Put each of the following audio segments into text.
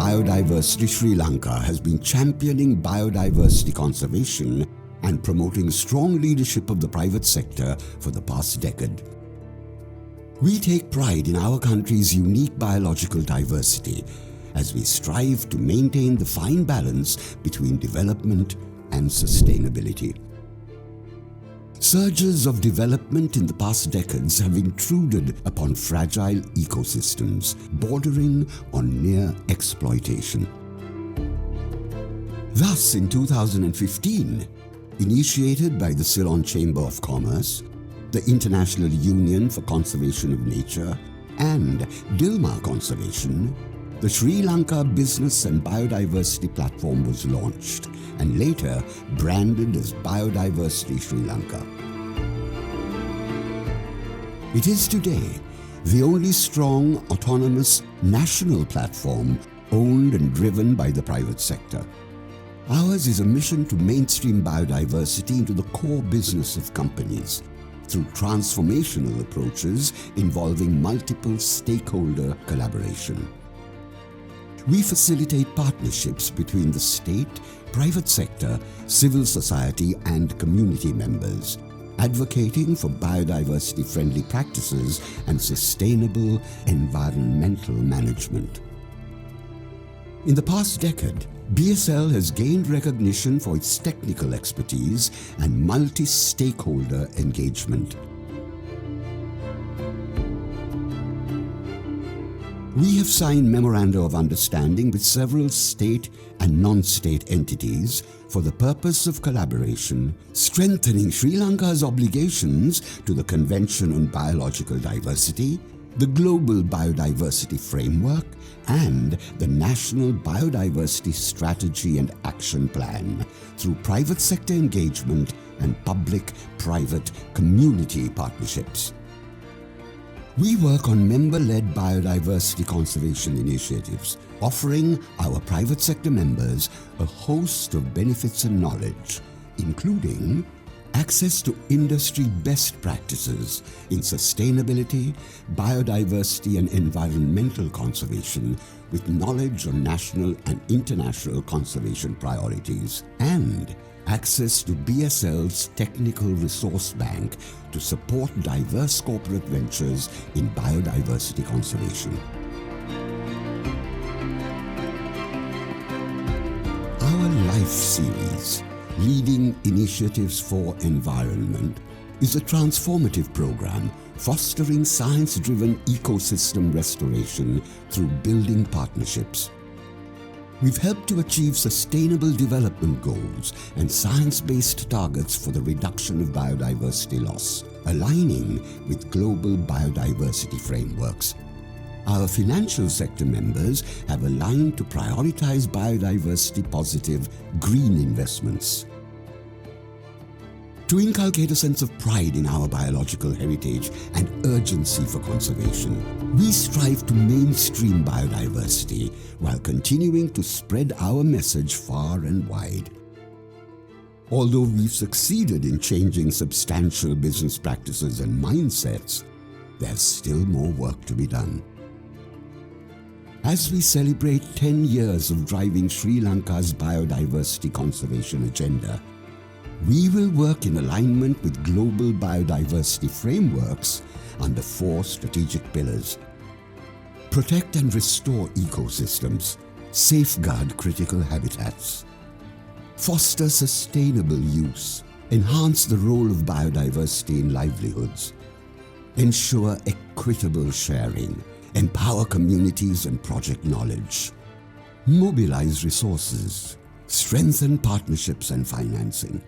Biodiversity Sri Lanka has been championing biodiversity conservation and promoting strong leadership of the private sector for the past decade. We take pride in our country's unique biological diversity as we strive to maintain the fine balance between development and sustainability. Surges of development in the past decades have intruded upon fragile ecosystems, bordering on near exploitation. Thus, in 2015, initiated by the Ceylon Chamber of Commerce, the International Union for Conservation of Nature, and Dilmah Conservation, the Sri Lanka Business and Biodiversity Platform was launched and later branded as Biodiversity Sri Lanka. It is today the only strong, autonomous national platform owned and driven by the private sector. Ours is a mission to mainstream biodiversity into the core business of companies through transformational approaches involving multiple stakeholder collaboration. We facilitate partnerships between the state, private sector, civil society, and community members, advocating for biodiversity-friendly practices and sustainable environmental management. In the past decade, BSL has gained recognition for its technical expertise and multi-stakeholder engagement. We have signed memoranda of understanding with several state and non-state entities for the purpose of collaboration, strengthening Sri Lanka's obligations to the Convention on Biological Diversity, the Global Biodiversity Framework, and the National Biodiversity Strategy and Action Plan through private sector engagement and public-private community partnerships. We work on member-led biodiversity conservation initiatives, offering our private sector members a host of benefits and knowledge, including access to industry best practices in sustainability, biodiversity and environmental conservation with knowledge on national and international conservation priorities, and access to BSL's Technical Resource Bank to support diverse corporate ventures in biodiversity conservation. Our Life series, Leading Initiatives for Environment, is a transformative program fostering science-driven ecosystem restoration through building partnerships. We've helped to achieve sustainable development goals and science-based targets for the reduction of biodiversity loss, aligning with global biodiversity frameworks. Our financial sector members have aligned to prioritize biodiversity-positive green investments. To inculcate a sense of pride in our biological heritage and urgency for conservation, we strive to mainstream biodiversity while continuing to spread our message far and wide. Although we've succeeded in changing substantial business practices and mindsets, there's still more work to be done. As we celebrate 10 years of driving Sri Lanka's biodiversity conservation agenda, we will work in alignment with global biodiversity frameworks under 4 strategic pillars. Protect and restore ecosystems, safeguard critical habitats, foster sustainable use, enhance the role of biodiversity in livelihoods, ensure equitable sharing, empower communities and project knowledge, mobilize resources, strengthen partnerships and financing.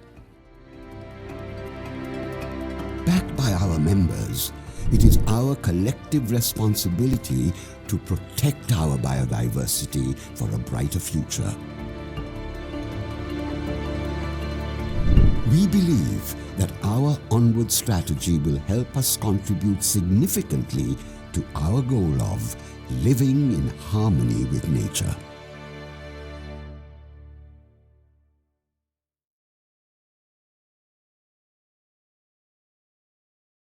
Backed by our members, it is our collective responsibility to protect our biodiversity for a brighter future. We believe that our onward strategy will help us contribute significantly to our goal of living in harmony with nature.